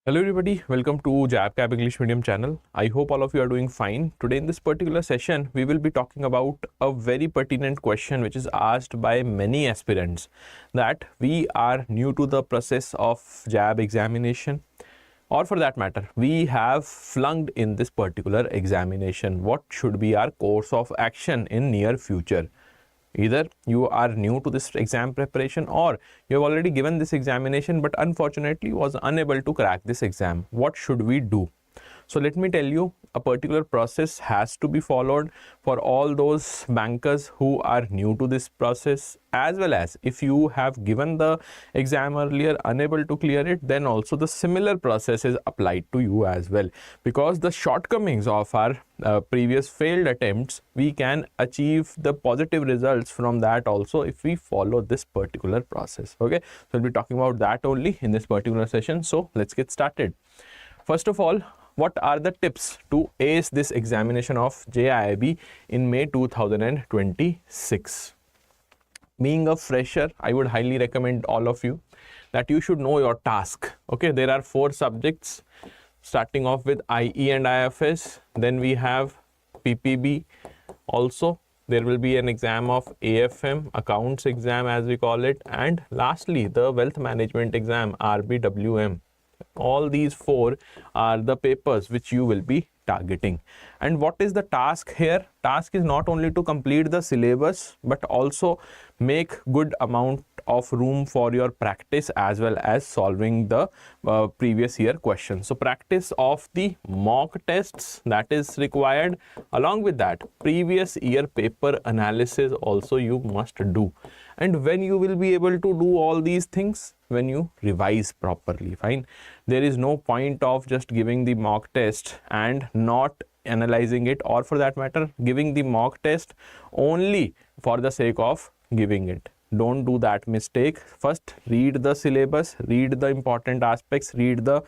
Hello everybody, welcome to JAIIB English Medium channel. I hope all of you are doing fine. Today in this particular session, we will be talking about a very pertinent question which is asked by many aspirants, that we are new to the process of JAIIB examination, or for that matter, we have flunked in this particular examination. What should be our course of action in near future? Either you are new to this exam preparation or you have already given this examination but unfortunately was unable to crack this exam. What should we do? So let me tell you, a particular process has to be followed for all those bankers who are new to this process, as well as if you have given the exam earlier unable to clear it, then also the similar process is applied to you as well, because the shortcomings of our previous failed attempts, we can achieve the positive results from that also if we follow this particular process. Okay, so we'll be talking about that only in this particular session. So let's get started. First of all, what are the tips to ace this examination of JAIIB in May 2026? Being a fresher, I would highly recommend all of you that you should know your task. Okay, there are 4 subjects starting off with IE and IFS. Then we have PPB. Also, there will be an exam of AFM, accounts exam as we call it. And lastly, the wealth management exam, RBWM. All these 4 are the papers which you will be targeting. And what is the task here? Task is not only to complete the syllabus but also make good amount of room for your practice as well as solving the previous year questions. So practice of the mock tests, that is required. Along with that, previous year paper analysis also you must do. And when you will be able to do all these things? When you revise properly. Fine. There is no point of just giving the mock test and not analyzing it, or for that matter giving the mock test only for the sake of giving it. Don't do that mistake. First read the syllabus, read the important aspects, read the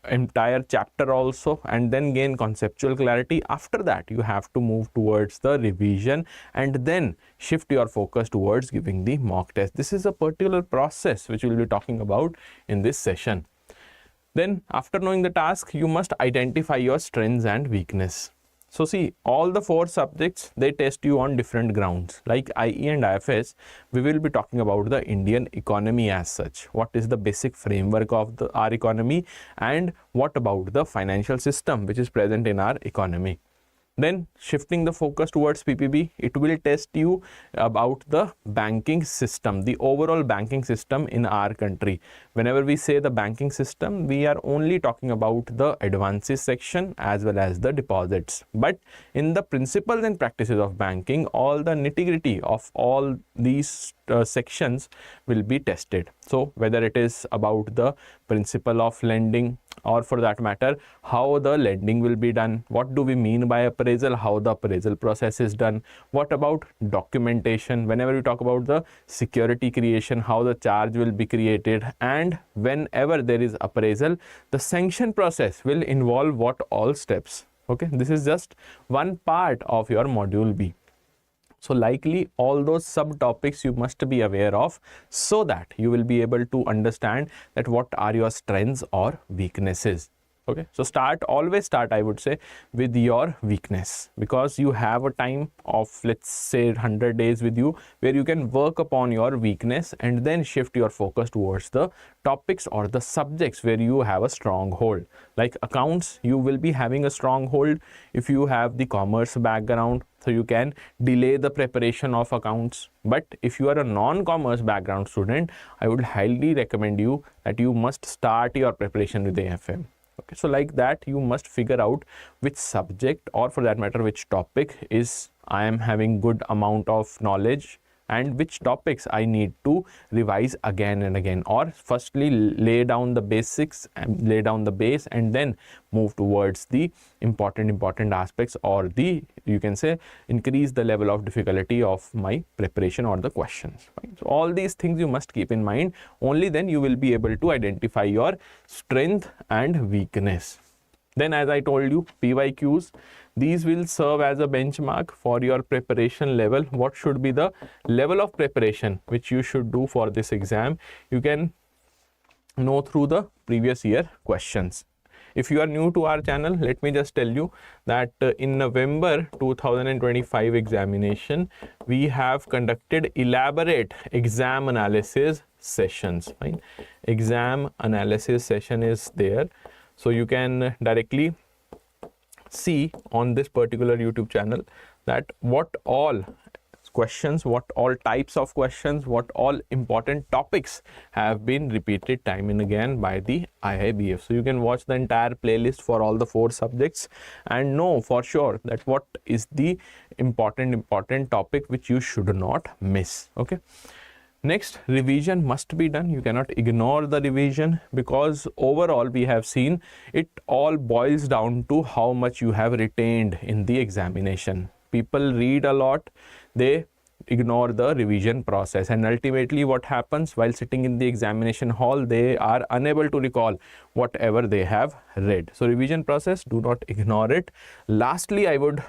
entire chapter also, and then gain conceptual clarity. After that you have to move towards the revision and then shift your focus towards giving the mock test. This is a particular process which we will be talking about in this session. Then after knowing the task, you must identify your strengths and weakness. So see, all the 4 subjects, they test you on different grounds. Like IE and IFS, we will be talking about the Indian economy as such. What is the basic framework of our economy, and what about the financial system which is present in our economy. Then shifting the focus towards PPB, it will test you about the banking system, the overall banking system in our country. Whenever we say the banking system, we are only talking about the advances section as well as the deposits. But in the principles and practices of banking, all the nitty-gritty of all these sections will be tested. So whether it is about the principle of lending, or for that matter how the lending will be done, what do we mean by appraisal, how the appraisal process is done, what about documentation, whenever we talk about the security creation, how the charge will be created, and whenever there is appraisal, the sanction process will involve what all steps. Okay, this is just one part of your module B. So likely all those subtopics you must be aware of, so that you will be able to understand that what are your strengths or weaknesses. Okay, so always start, I would say, with your weakness, because you have a time of, let's say, 100 days with you where you can work upon your weakness and then shift your focus towards the topics or the subjects where you have a strong hold. Like accounts, you will be having a strong hold if you have the commerce background, so you can delay the preparation of accounts. But if you are a non-commerce background student, I would highly recommend you that you must start your preparation with AFM. Okay, so like that you must figure out which subject, or for that matter which topic is I am having good amount of knowledge, and which topics I need to revise again and again, or firstly lay down the basics and lay down the base and then move towards the important aspects, or the, you can say, increase the level of difficulty of my preparation or the questions. Right? So all these things you must keep in mind. Only then you will be able to identify your strength and weakness. Then, as I told you, PYQs, these will serve as a benchmark for your preparation level. What should be the level of preparation which you should do for this exam? You can know through the previous year questions. If you are new to our channel, let me just tell you that in November 2025 examination, we have conducted elaborate exam analysis sessions, right? Exam analysis session is there. So you can directly see on this particular YouTube channel that what all questions, what all types of questions, what all important topics have been repeated time and again by the IIBF. So you can watch the entire playlist for all the 4 subjects and know for sure that what is the important topic which you should not miss. Okay. Next, revision must be done. You cannot ignore the revision, because overall we have seen it all boils down to how much you have retained in the examination. People read a lot, they ignore the revision process, and ultimately what happens while sitting in the examination hall, they are unable to recall whatever they have read. So revision process, do not ignore it. Lastly, I would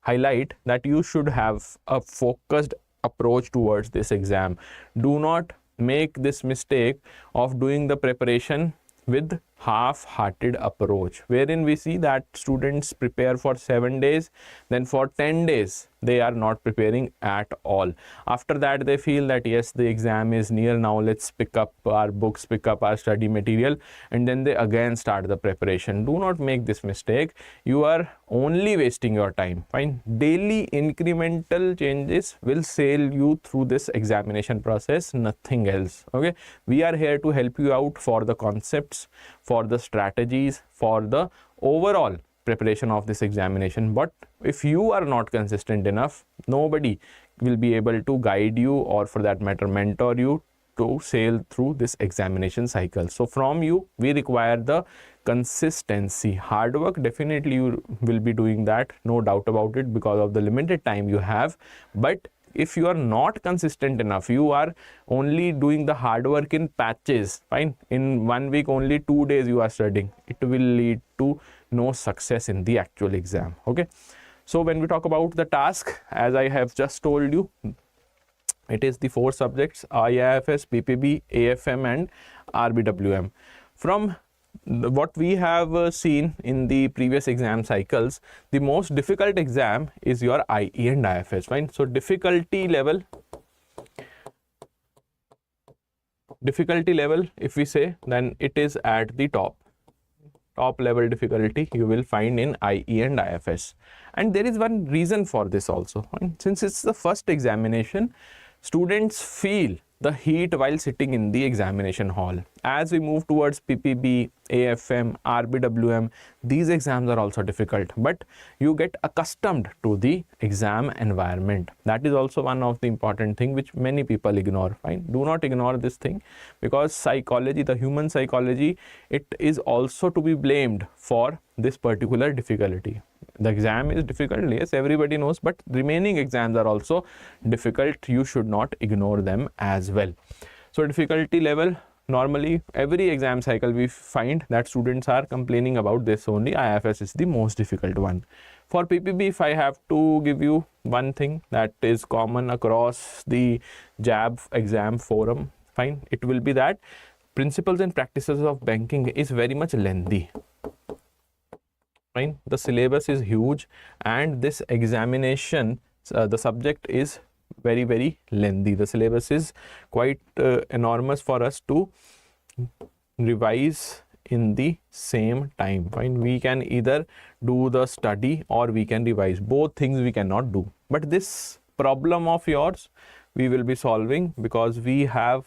highlight that you should have a focused approach towards this exam. Do not make this mistake of doing the preparation with half-hearted approach, wherein we see that students prepare for 7 days, then for 10 days they are not preparing at all. After that they feel that yes, the exam is near, now let's pick up our books, pick up our study material, and then they again start the preparation. Do not make this mistake. You are only wasting your time. Fine. Daily incremental changes will sail you through this examination process, nothing else. Okay, we are here to help you out for the concepts, for the strategies, for the overall preparation of this examination. But if you are not consistent enough, nobody will be able to guide you, or for that matter mentor you, to sail through this examination cycle. So from you we require the consistency. Hard work, definitely you will be doing that, no doubt about it, because of the limited time you have. But if you are not consistent enough, you are only doing the hard work in patches, fine, in 1 week only 2 days you are studying, it will lead to no success in the actual exam. Okay, so when we talk about the task, as I have just told you, it is the 4 subjects: IIFS, PPB, AFM and RBWM. From what we have seen in the previous exam cycles, the most difficult exam is your IE and IFS, fine. So difficulty level, if we say, then it is at the top level difficulty you will find in IE and IFS. And there is one reason for this also. Since it's the first examination, students feel the heat while sitting in the examination hall. As we move towards PPB, AFM, RBWM, these exams are also difficult, but you get accustomed to the exam environment. That is also one of the important thing which many people ignore. Fine, do not ignore this thing, because psychology, the human psychology, it is also to be blamed for this particular difficulty. The exam is difficult, yes, everybody knows, but remaining exams are also difficult. You should not ignore them as well. So difficulty level, normally every exam cycle we find that students are complaining about this only. IFS is the most difficult one. For PPB, if I have to give you one thing that is common across the JAIIB exam forum, fine, it will be that principles and practices of banking is very much lengthy. Fine, the syllabus is huge, and this examination, the subject is very lengthy. The syllabus is quite enormous for us to revise in the same time. Fine, we can either do the study or we can revise. Both things we cannot do. But this problem of yours we will be solving, because we have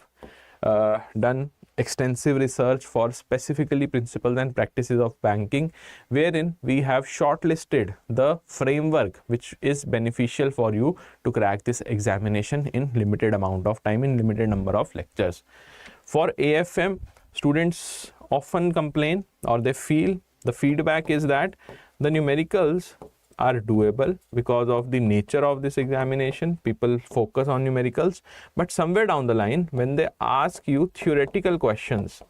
done extensive research for specifically principles and practices of banking, wherein we have shortlisted the framework which is beneficial for you to crack this examination in limited amount of time, in limited number of lectures. For AFM, students often complain, or they feel, the feedback is that the numericals are doable because of the nature of this examination. People focus on numericals, but somewhere down the line when they ask you theoretical questions,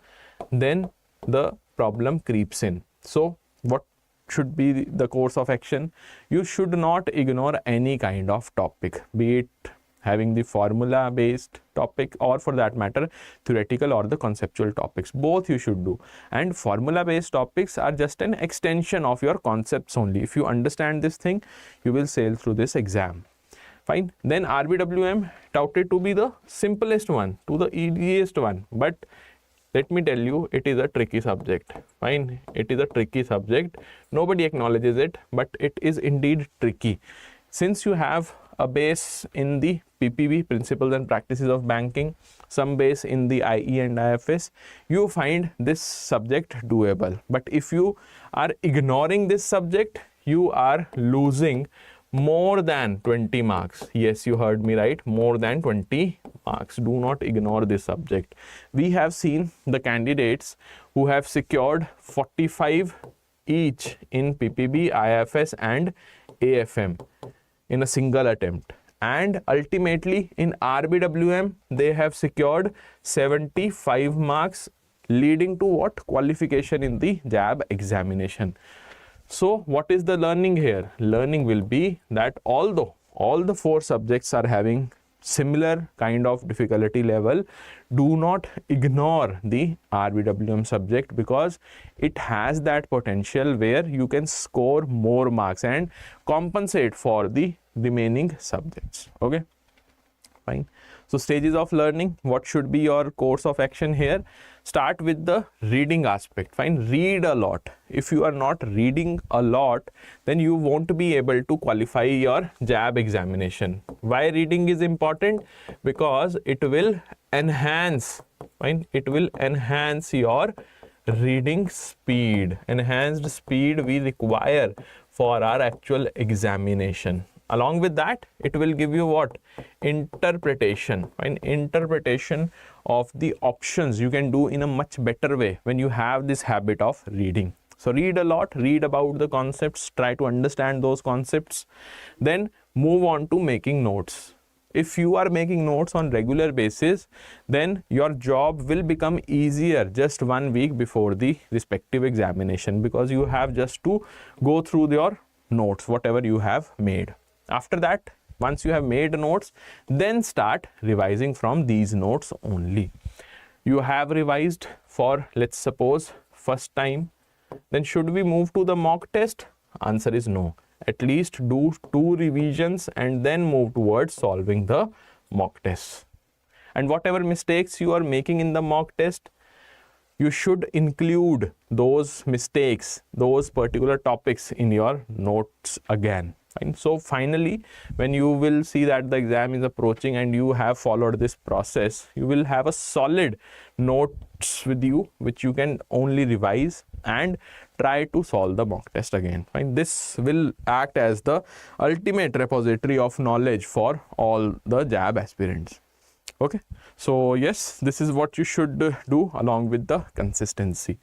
then the problem creeps in. So what should be the course of action? You should not ignore any kind of topic, be it having the formula based topic, or for that matter theoretical or the conceptual topics. Both you should do, and formula based topics are just an extension of your concepts only. If you understand this thing, you will sail through this exam. Fine. Then RBWM touted to be the simplest one, to the easiest one, but let me tell you, it is a tricky subject. Fine, it is a tricky subject. Nobody acknowledges it, but it is indeed tricky. Since you have a base in the PPB, Principles and Practices of Banking, some base in the IE and IFS, you find this subject doable. But if you are ignoring this subject, you are losing more than 20 marks. Yes, you heard me right, more than 20 marks. Do not ignore this subject. We have seen the candidates who have secured 45 each in PPB, IFS and AFM in a single attempt, and ultimately in RBWM they have secured 75 marks, leading to what? Qualification in the JAIIB examination. So what is the learning here? Learning will be that although all the 4 subjects are having similar kind of difficulty level, do not ignore the RBWM subject, because it has that potential where you can score more marks and compensate for the remaining subjects. Okay, fine. So stages of learning, what should be your course of action here? Start with the reading aspect. Fine, read a lot. If you are not reading a lot, then you won't be able to qualify your JAIIB examination. Why reading is important? Because it will enhance, fine, it will enhance your reading speed. Enhanced speed we require for our actual examination. Along with that, it will give you what? Interpretation. Fine, interpretation of the options you can do in a much better way when you have this habit of reading. So read a lot, read about the concepts, try to understand those concepts, then move on to making notes. If you are making notes on regular basis, then your job will become easier just 1 week before the respective examination, because you have just to go through your notes, whatever you have made. After that, once you have made notes, then start revising from these notes only. You have revised for, let's suppose, first time, then should we move to the mock test? Answer is no. At least do 2 revisions and then move towards solving the mock test. And whatever mistakes you are making in the mock test, you should include those mistakes, those particular topics in your notes again. Fine. So finally, when you will see that the exam is approaching and you have followed this process, you will have a solid notes with you, which you can only revise and try to solve the mock test again. Fine. This will act as the ultimate repository of knowledge for all the JAIIB aspirants. Okay, so yes, this is what you should do, along with the consistency.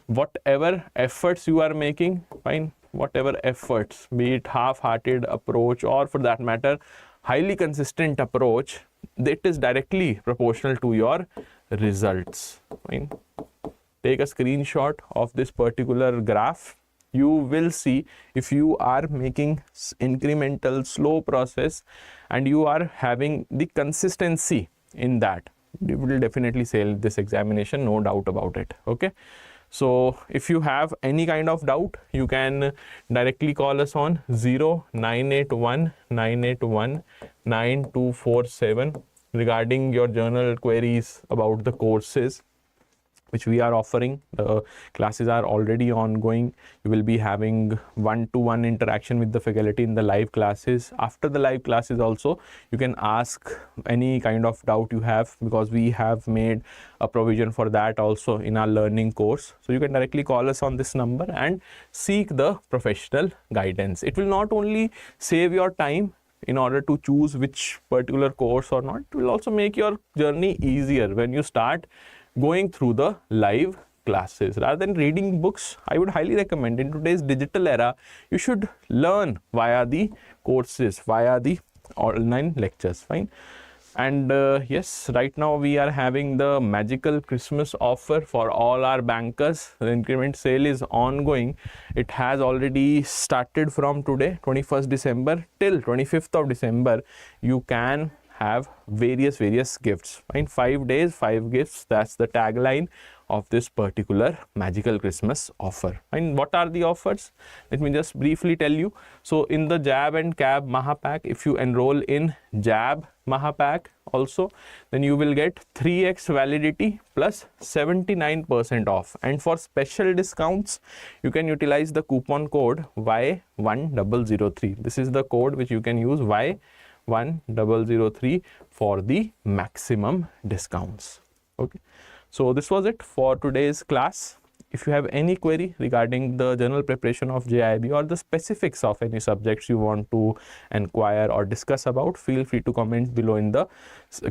Whatever efforts you are making, fine, whatever efforts, be it half-hearted approach or for that matter highly consistent approach, that is directly proportional to your results. Fine. Take a screenshot of this particular graph. You will see if you are making incremental slow process and you are having the consistency in that, you will definitely sail this examination, no doubt about it. Okay, so if you have any kind of doubt, you can directly call us on 0981 981 9247 regarding your general queries about the courses which we are offering. The classes are already ongoing. You will be having one-to-one interaction with the faculty in the live classes. After the live classes also, you can ask any kind of doubt you have, because we have made a provision for that also in our learning course. So you can directly call us on this number and seek the professional guidance. It will not only save your time in order to choose which particular course or not, it will also make your journey easier when you start going through the live classes. Rather than reading books, I would highly recommend, in today's digital era, you should learn via the courses, via the online lectures. Fine. And yes, right now we are having the magical Christmas offer for all our bankers. The increment sale is ongoing. It has already started from today, 21st December till 25th of December. You can have various gifts. Fine, 5 days, 5 gifts. That's the tagline of this particular magical Christmas offer. And what are the offers? Let me just briefly tell you. So in the JAIIB and CAIIB Mahapack, if you enroll in JAIIB Mahapack also, then you will get 3x validity plus 79% off. And for special discounts, you can utilize the coupon code Y1003. This is the code which you can use, Y1003, for the maximum discounts. Okay. So this was it for today's class. If you have any query regarding the general preparation of JAIIB or the specifics of any subjects you want to inquire or discuss about, feel free to comment below in the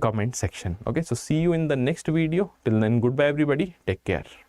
comment section. Okay, so see you in the next video. Till then, goodbye everybody. Take care.